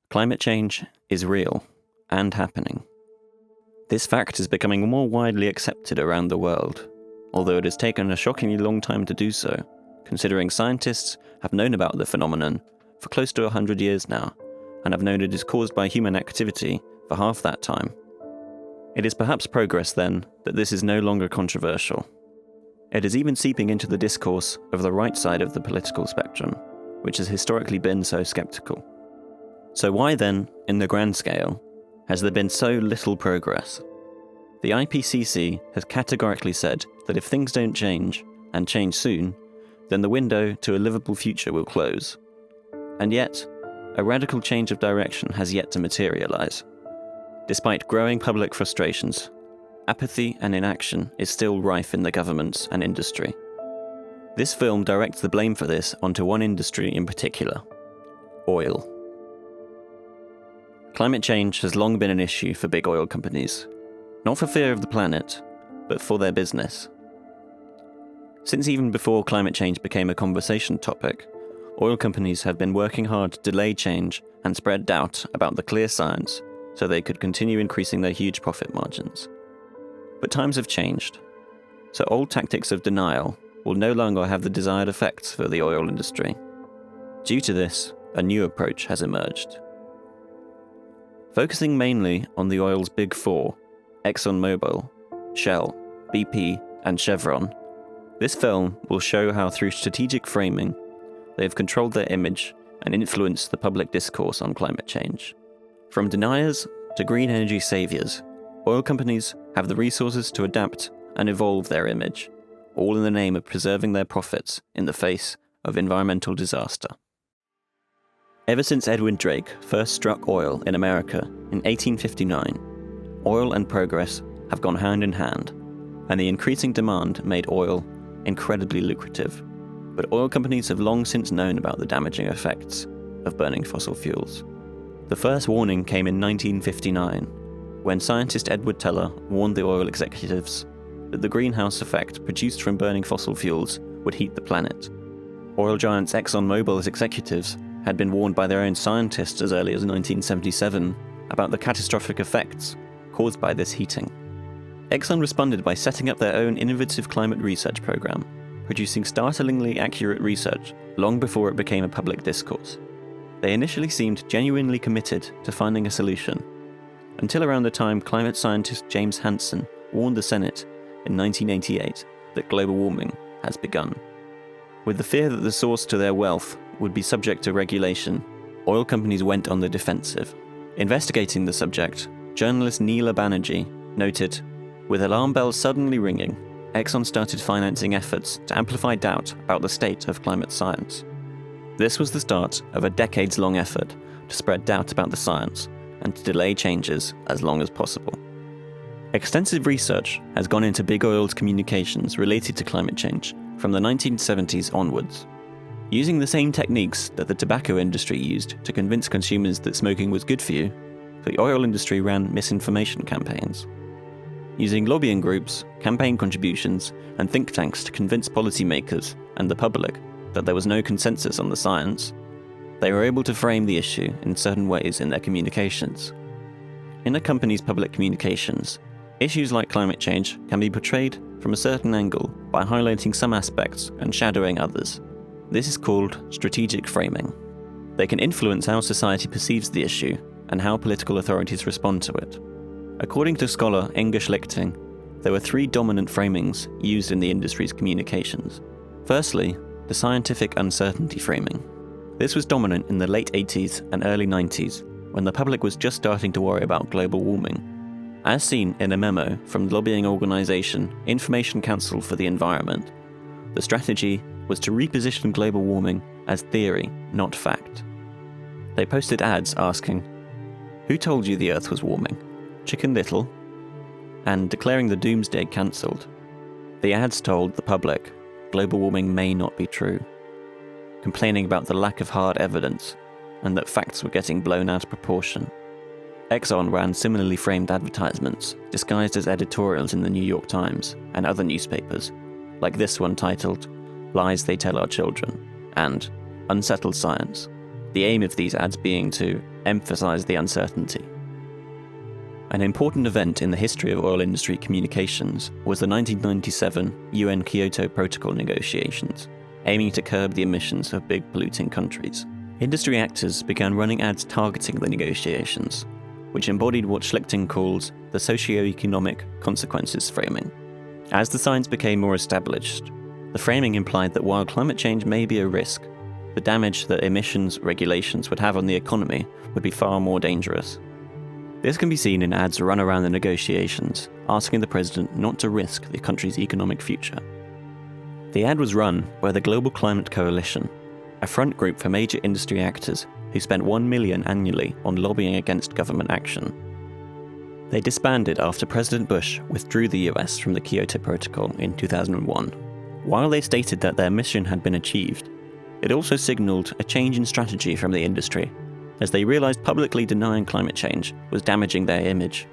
Climate change is real and happening. This fact is becoming more widely accepted around the world, although it has taken a shockingly long time to do so, considering scientists have known about the phenomenon for close to 100 years now, and have known it is caused by human activity for half that time. It is perhaps progress, then, that this is no longer controversial. It is even seeping into the discourse of the right side of the political spectrum, which has historically been so sceptical. So why then, in the grand scale, has there been so little progress? The IPCC has categorically said that if things don't change, and change soon, then the window to a livable future will close. And yet, a radical change of direction has yet to materialise. Despite growing public frustrations, apathy and inaction is still rife in the governments and industry. This film directs the blame for this onto one industry in particular: oil. Climate change has long been an issue for big oil companies, not for fear of the planet, but for their business. Since even before climate change became a conversation topic, oil companies have been working hard to delay change and spread doubt about the clear science so they could continue increasing their huge profit margins. But times have changed, so old tactics of denial will no longer have the desired effects for the oil industry. Due to this, a new approach has emerged. Focusing mainly on the oil's big four, ExxonMobil, Shell, BP, and Chevron, this film will show how through strategic framing, they have controlled their image and influenced the public discourse on climate change. From deniers to green energy saviours, oil companies have the resources to adapt and evolve their image, all in the name of preserving their profits in the face of environmental disaster. Ever since Edwin Drake first struck oil in America in 1859, oil and progress have gone hand in hand, and the increasing demand made oil incredibly lucrative. But oil companies have long since known about the damaging effects of burning fossil fuels. The first warning came in 1959, when scientist Edward Teller warned the oil executives that the greenhouse effect produced from burning fossil fuels would heat the planet. Oil giants ExxonMobil's executives had been warned by their own scientists as early as 1977 about the catastrophic effects caused by this heating. Exxon responded by setting up their own innovative climate research program, producing startlingly accurate research long before it became a public discourse. They initially seemed genuinely committed to finding a solution, until around the time climate scientist James Hansen warned the Senate in 1988 that global warming has begun. With the fear that the source to their wealth would be subject to regulation, oil companies went on the defensive. Investigating the subject, journalist Neela Banerjee noted, "With alarm bells suddenly ringing, Exxon started financing efforts to amplify doubt about the state of climate science. This was the start of a decades-long effort to spread doubt about the science and to delay changes as long as possible." Extensive research has gone into big oil's communications related to climate change from the 1970s onwards. Using the same techniques that the tobacco industry used to convince consumers that smoking was good for you, the oil industry ran misinformation campaigns. Using lobbying groups, campaign contributions, and think tanks to convince policymakers and the public that there was no consensus on the science, they were able to frame the issue in certain ways in their communications. In a company's public communications, issues like climate change can be portrayed from a certain angle by highlighting some aspects and shadowing others. This is called strategic framing. They can influence how society perceives the issue and how political authorities respond to it. According to scholar Inga Schlichting, there were three dominant framings used in the industry's communications. Firstly, the scientific uncertainty framing. This was dominant in the late 80s and early 90s, when the public was just starting to worry about global warming. As seen in a memo from the lobbying organisation Information Council for the Environment, the strategy was to reposition global warming as theory, not fact. They posted ads asking, "Who told you the Earth was warming? Chicken Little?" and declaring the doomsday cancelled. The ads told the public global warming may not be true, complaining about the lack of hard evidence and that facts were getting blown out of proportion. Exxon ran similarly framed advertisements disguised as editorials in the New York Times and other newspapers, like this one titled "Lies They Tell Our Children" and "Unsettled Science. the aim of these ads being to emphasize the uncertainty. An important event in the history of oil industry communications was the 1997 UN Kyoto Protocol negotiations, aiming to curb the emissions of big polluting countries. Industry actors began running ads targeting the negotiations, which embodied what Schlichting calls the Socioeconomic Consequences framing. As the science became more established, the framing implied that while climate change may be a risk, the damage that emissions regulations would have on the economy would be far more dangerous. This can be seen in ads run around the negotiations, asking the president not to risk the country's economic future. The ad was run by the Global Climate Coalition, a front group for major industry actors who spent $1 million annually on lobbying against government action. They disbanded after President Bush withdrew the US from the Kyoto Protocol in 2001. While they stated that their mission had been achieved, it also signalled a change in strategy from the industry, as they realised publicly denying climate change was damaging their image.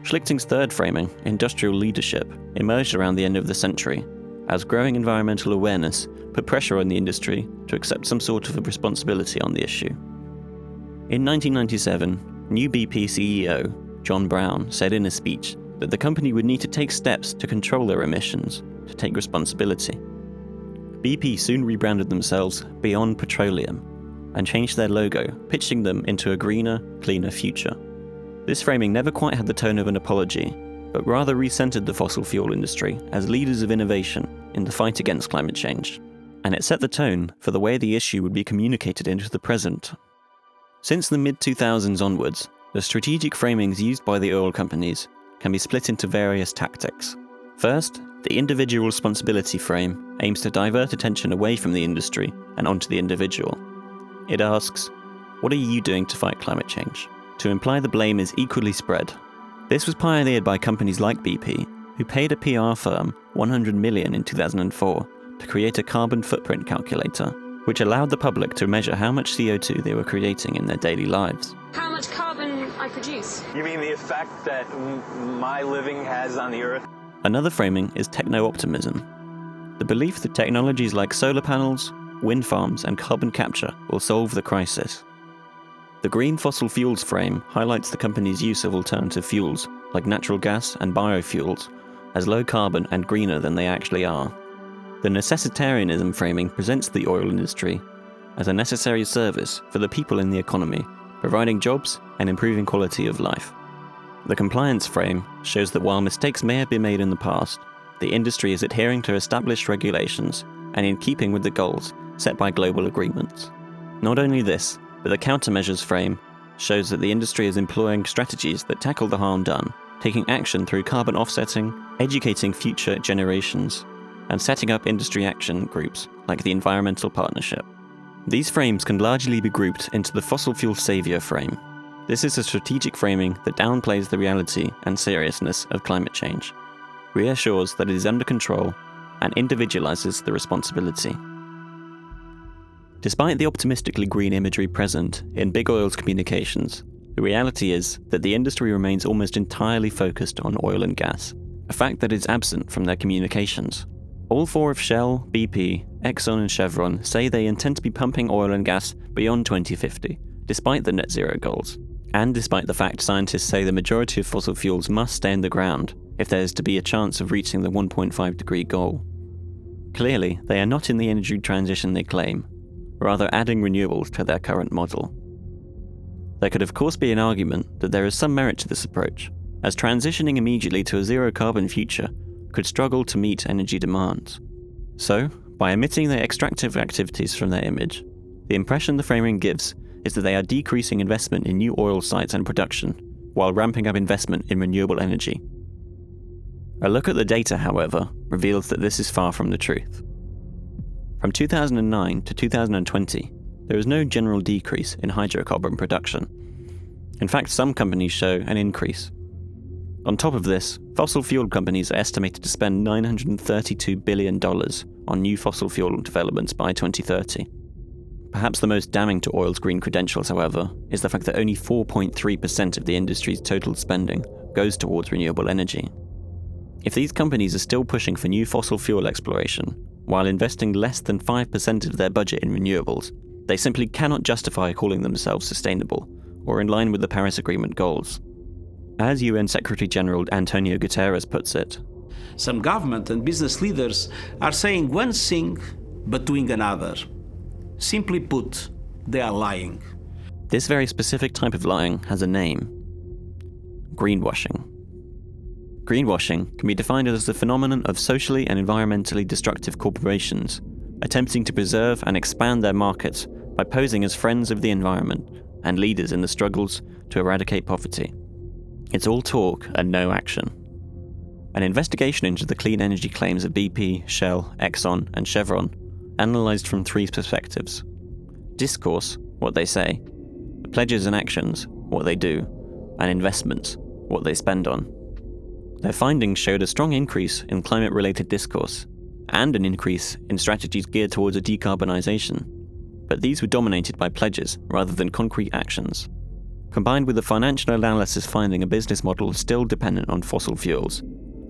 Schlichting's third framing, industrial leadership, emerged around the end of the century, as growing environmental awareness put pressure on the industry to accept some sort of a responsibility on the issue. In 1997, new BP CEO John Brown said in a speech that the company would need to take steps to control their emissions, to take responsibility. BP soon rebranded themselves Beyond Petroleum and changed their logo, pitching them into a greener, cleaner future. This framing never quite had the tone of an apology, but rather recentered the fossil fuel industry as leaders of innovation in the fight against climate change, and it set the tone for the way the issue would be communicated into the present. Since the mid-2000s onwards, the strategic framings used by the oil companies can be split into various tactics. First, the individual responsibility frame aims to divert attention away from the industry and onto the individual. It asks, what are you doing to fight climate change? To imply the blame is equally spread. This was pioneered by companies like BP, who paid a PR firm $100 million in 2004 to create a carbon footprint calculator, which allowed the public to measure how much CO2 they were creating in their daily lives. How much carbon I produce? You mean the effect that my living has on the Earth? Another framing is techno-optimism, the belief that technologies like solar panels, wind farms and carbon capture will solve the crisis. The green fossil fuels frame highlights the company's use of alternative fuels like natural gas and biofuels as low carbon and greener than they actually are. The necessitarianism framing presents the oil industry as a necessary service for the people in the economy, providing jobs and improving quality of life. The compliance frame shows that while mistakes may have been made in the past, the industry is adhering to established regulations and in keeping with the goals set by global agreements. Not only this, but the countermeasures frame shows that the industry is employing strategies that tackle the harm done, taking action through carbon offsetting, educating future generations, and setting up industry action groups like the Environmental Partnership. These frames can largely be grouped into the fossil fuel savior frame. This is a strategic framing that downplays the reality and seriousness of climate change, reassures that it is under control, and individualizes the responsibility. Despite the optimistically green imagery present in big oil's communications, the reality is that the industry remains almost entirely focused on oil and gas, a fact that is absent from their communications. All four of Shell, BP, Exxon and Chevron say they intend to be pumping oil and gas beyond 2050, despite the net zero goals, and despite the fact scientists say the majority of fossil fuels must stay in the ground if there is to be a chance of reaching the 1.5 degree goal. Clearly, they are not in the energy transition they claim, rather adding renewables to their current model. There could of course be an argument that there is some merit to this approach, as transitioning immediately to a zero-carbon future could struggle to meet energy demands. So, by omitting their extractive activities from their image, the impression the framing gives is that they are decreasing investment in new oil sites and production, while ramping up investment in renewable energy. A look at the data, however, reveals that this is far from the truth. From 2009 to 2020, there is no general decrease in hydrocarbon production. In fact, some companies show an increase. On top of this, fossil fuel companies are estimated to spend $932 billion on new fossil fuel developments by 2030. Perhaps the most damning to oil's green credentials, however, is the fact that only 4.3% of the industry's total spending goes towards renewable energy. If these companies are still pushing for new fossil fuel exploration, while investing less than 5% of their budget in renewables, They simply cannot justify calling themselves sustainable or in line with the Paris Agreement goals. As UN Secretary-General Antonio Guterres puts it, some government and business leaders are saying one thing but doing another. Simply put, they are lying. This very specific type of lying has a name: greenwashing. Greenwashing can be defined as the phenomenon of socially and environmentally destructive corporations attempting to preserve and expand their markets by posing as friends of the environment and leaders in the struggles to eradicate poverty. It's all talk and no action. An investigation into the clean energy claims of BP, Shell, Exxon, and Chevron analysed from three perspectives: discourse, what they say; pledges and actions, what they do; and investments, what they spend on. Their findings showed a strong increase in climate-related discourse and an increase in strategies geared towards a decarbonisation, but these were dominated by pledges rather than concrete actions. Combined with the financial analysis finding a business model still dependent on fossil fuels,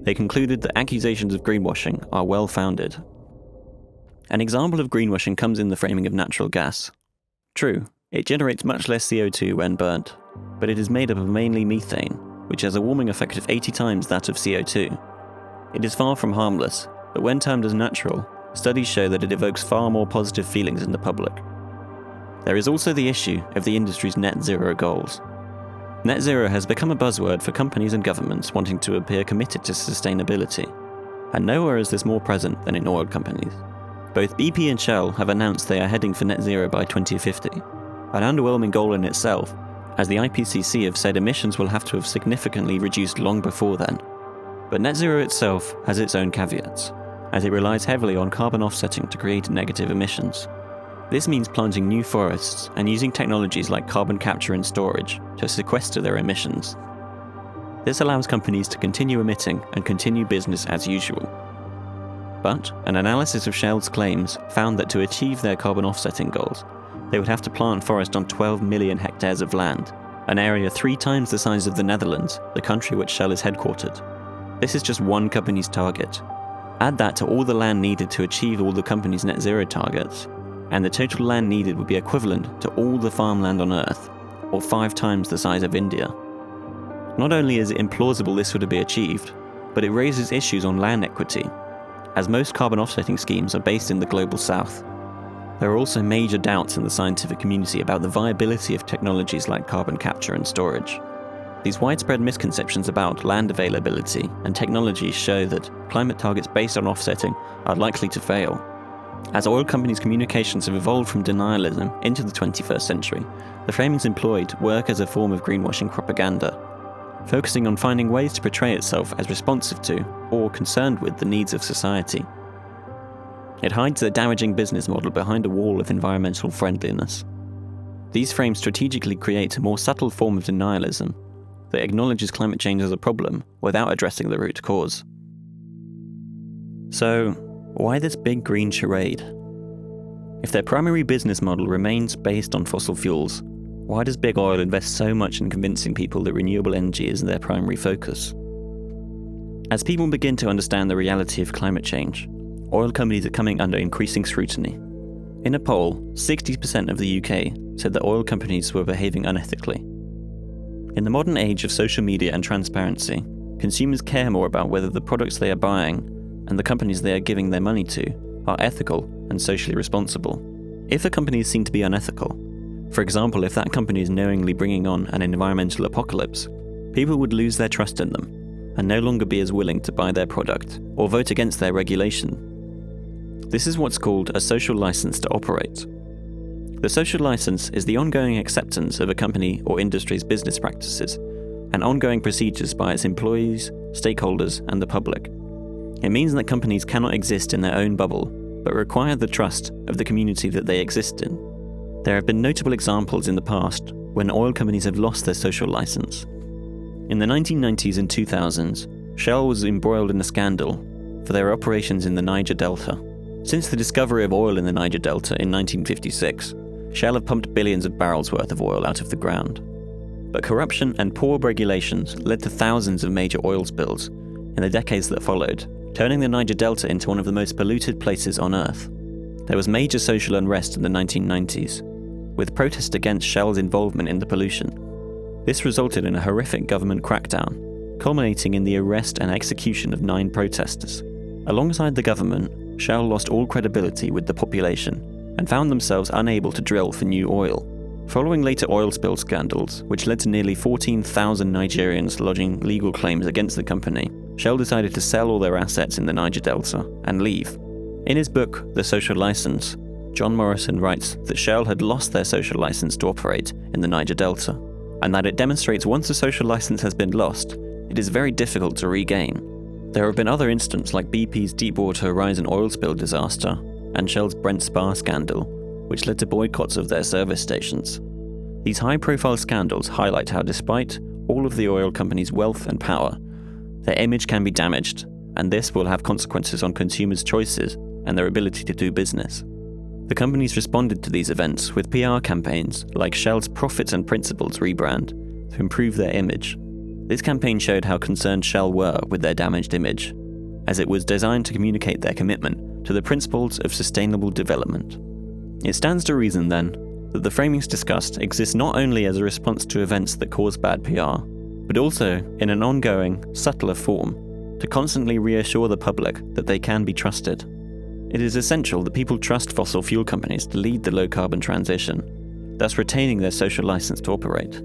they concluded that accusations of greenwashing are well-founded. An example of greenwashing comes in the framing of natural gas. True, it generates much less CO2 when burnt, but it is made up of mainly methane, which has a warming effect of 80 times that of CO2. It is far from harmless, but when termed as natural, studies show that it evokes far more positive feelings in the public. There is also the issue of the industry's net zero goals. Net zero has become a buzzword for companies and governments wanting to appear committed to sustainability, and nowhere is this more present than in oil companies. Both BP and Shell have announced they are heading for net zero by 2050, an underwhelming goal in itself, as the IPCC have said emissions will have to have significantly reduced long before then. But net zero itself has its own caveats, as it relies heavily on carbon offsetting to create negative emissions. This means planting new forests and using technologies like carbon capture and storage to sequester their emissions. This allows companies to continue emitting and continue business as usual. But an analysis of Shell's claims found that to achieve their carbon offsetting goals, they would have to plant forest on 12 million hectares of land, an area 3 times the size of the Netherlands, the country which Shell is headquartered. This is just one company's target. Add that to all the land needed to achieve all the company's net zero targets, and the total land needed would be equivalent to all the farmland on Earth, or 5 times the size of India. Not only is it implausible this would be achieved, but it raises issues on land equity, as most carbon offsetting schemes are based in the global south. There are also major doubts in the scientific community about the viability of technologies like carbon capture and storage. These widespread misconceptions about land availability and technology show that climate targets based on offsetting are likely to fail. As oil companies' communications have evolved from denialism into the 21st century, the framings employed work as a form of greenwashing propaganda, focusing on finding ways to portray itself as responsive to or concerned with the needs of society. It hides the damaging business model behind a wall of environmental friendliness. These frames strategically create a more subtle form of denialism that acknowledges climate change as a problem without addressing the root cause. So, why this big green charade? If their primary business model remains based on fossil fuels, why does big oil invest so much in convincing people that renewable energy is their primary focus? As people begin to understand the reality of climate change, oil companies are coming under increasing scrutiny. In a poll, 60% of the UK said that oil companies were behaving unethically. In the modern age of social media and transparency, consumers care more about whether the products they are buying and the companies they are giving their money to are ethical and socially responsible. If a company is seen to be unethical, for example if that company is knowingly bringing on an environmental apocalypse, people would lose their trust in them and no longer be as willing to buy their product or vote against their regulation. This is what's called a social license to operate. The social license is the ongoing acceptance of a company or industry's business practices and ongoing procedures by its employees, stakeholders, and the public. It means that companies cannot exist in their own bubble, but require the trust of the community that they exist in. There have been notable examples in the past when oil companies have lost their social license. In the 1990s and 2000s, Shell was embroiled in a scandal for their operations in the Niger Delta. Since the discovery of oil in the Niger Delta in 1956, Shell have pumped billions of barrels worth of oil out of the ground. But corruption and poor regulations led to thousands of major oil spills in the decades that followed, turning the Niger Delta into one of the most polluted places on Earth. There was major social unrest in the 1990s, with protest against Shell's involvement in the pollution. This resulted in a horrific government crackdown, culminating in the arrest and execution of 9 protesters. Alongside the government, Shell lost all credibility with the population and found themselves unable to drill for new oil. Following later oil spill scandals, which led to nearly 14,000 Nigerians lodging legal claims against the company, Shell decided to sell all their assets in the Niger Delta and leave. In his book, The Social License, John Morrison writes that Shell had lost their social license to operate in the Niger Delta, and that it demonstrates once a social license has been lost, it is very difficult to regain. There have been other incidents like BP's Deepwater Horizon oil spill disaster and Shell's Brent Spar scandal, which led to boycotts of their service stations. These high-profile scandals highlight how despite all of the oil companies' wealth and power, their image can be damaged, and this will have consequences on consumers' choices and their ability to do business. The companies responded to these events with PR campaigns like Shell's Profits and Principles rebrand to improve their image. This campaign showed how concerned Shell were with their damaged image, as it was designed to communicate their commitment to the principles of sustainable development. It stands to reason, then, that the framings discussed exist not only as a response to events that cause bad PR, but also in an ongoing, subtler form to constantly reassure the public that they can be trusted. It is essential that people trust fossil fuel companies to lead the low-carbon transition, thus retaining their social license to operate.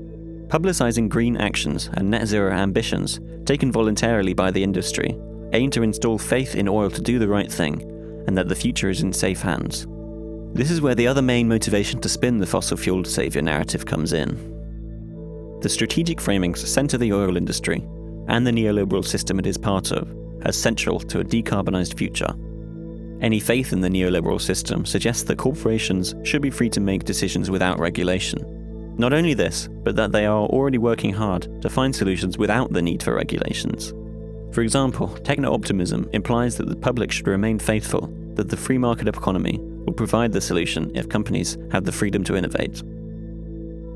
Publicising green actions and net zero ambitions taken voluntarily by the industry aim to install faith in oil to do the right thing and that the future is in safe hands. This is where the other main motivation to spin the fossil fuel saviour narrative comes in. The strategic framings centre the oil industry and the neoliberal system it is part of as central to a decarbonised future. Any faith in the neoliberal system suggests that corporations should be free to make decisions without regulation. Not only this, but that they are already working hard to find solutions without the need for regulations. For example, techno-optimism implies that the public should remain faithful that the free market economy will provide the solution if companies have the freedom to innovate.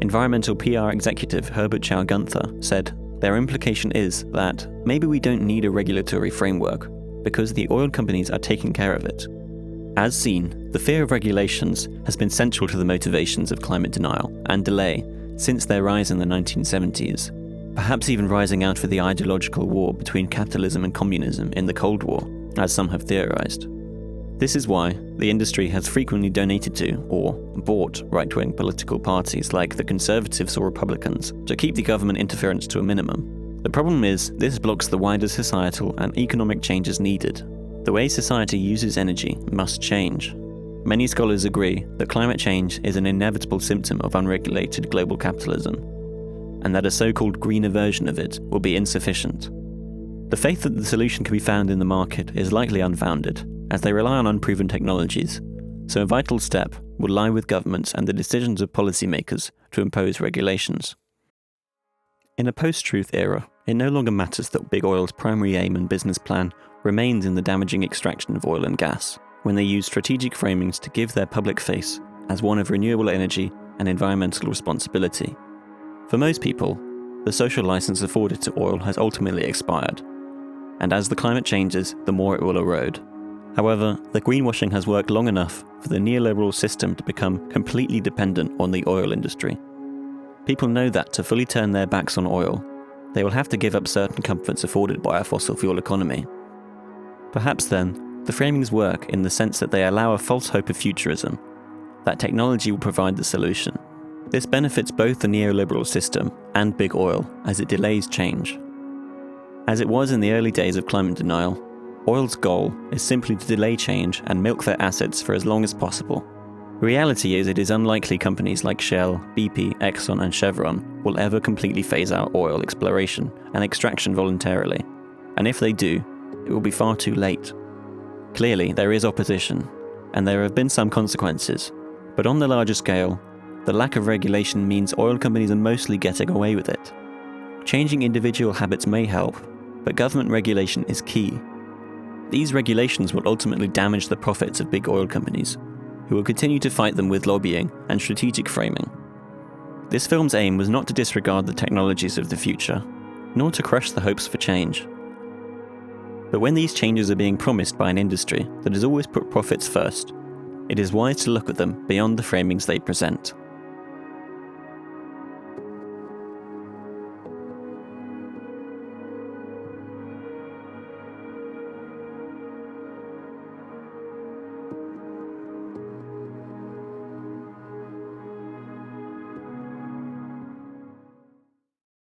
Environmental PR executive Herbert Chow Gunther said, "Their implication is that maybe we don't need a regulatory framework because the oil companies are taking care of it." As seen, the fear of regulations has been central to the motivations of climate denial and delay since their rise in the 1970s, perhaps even rising out of the ideological war between capitalism and communism in the Cold War, as some have theorized. This is why the industry has frequently donated to or bought right-wing political parties like the Conservatives or Republicans to keep the government interference to a minimum. The problem is, this blocks the wider societal and economic changes needed. The way society uses energy must change. Many scholars agree that climate change is an inevitable symptom of unregulated global capitalism, and that a so-called greener version of it will be insufficient. The faith that the solution can be found in the market is likely unfounded, as they rely on unproven technologies, so a vital step would lie with governments and the decisions of policymakers to impose regulations. In a post-truth era, it no longer matters that big oil's primary aim and business plan remains in the damaging extraction of oil and gas, when they use strategic framings to give their public face as one of renewable energy and environmental responsibility. For most people, the social license afforded to oil has ultimately expired, and as the climate changes, the more it will erode. However, the greenwashing has worked long enough for the neoliberal system to become completely dependent on the oil industry. People know that to fully turn their backs on oil, they will have to give up certain comforts afforded by a fossil fuel economy. Perhaps then, the framings work in the sense that they allow a false hope of futurism, that technology will provide the solution. This benefits both the neoliberal system and big oil as it delays change. As it was in the early days of climate denial, oil's goal is simply to delay change and milk their assets for as long as possible. The reality is it is unlikely companies like Shell, BP, Exxon and Chevron will ever completely phase out oil exploration and extraction voluntarily, and if they do, it will be far too late. Clearly, there is opposition, and there have been some consequences, but on the larger scale, the lack of regulation means oil companies are mostly getting away with it. Changing individual habits may help, but government regulation is key. These regulations will ultimately damage the profits of big oil companies, who will continue to fight them with lobbying and strategic framing. This film's aim was not to disregard the technologies of the future, nor to crush the hopes for change. But when these changes are being promised by an industry that has always put profits first, it is wise to look at them beyond the framings they present.